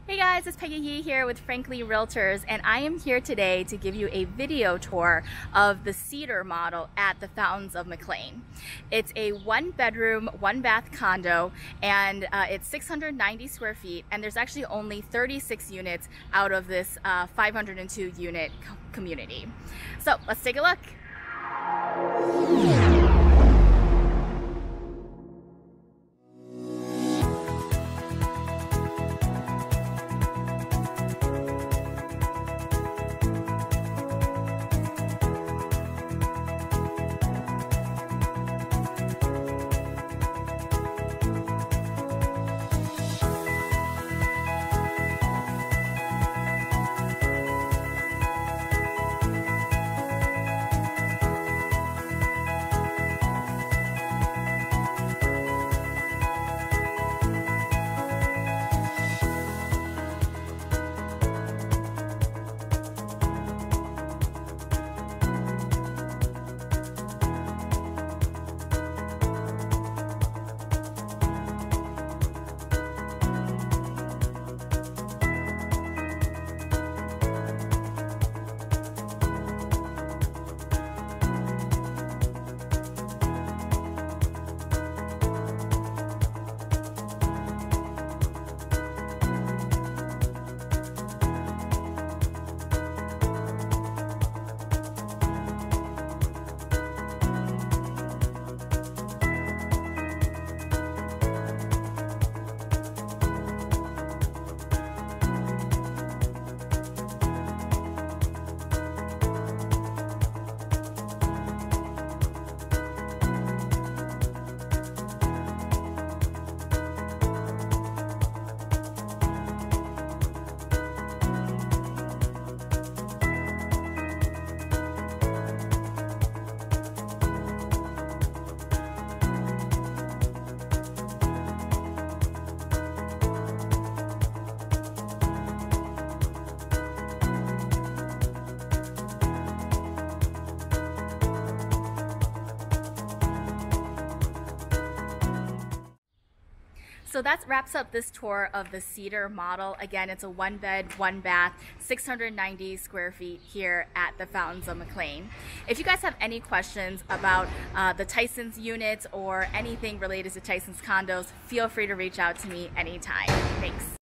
Hey guys, it's Peggy Yee here with Frankly Realtors, and I am here today to give you a video tour of the Cedar Model at the Fountains of Mclean. It's a one-bedroom, one-bath condo, and it's 690 square feet, and there's actually only 36 units out of this 502 unit community. So let's take a look. So that wraps up this tour of the Cedar Model. Again, it's a one bed, one bath, 690 square feet here at the Fountains of Mclean. If you guys have any questions about the Tysons units or anything related to Tysons condos, feel free to reach out to me anytime. Thanks.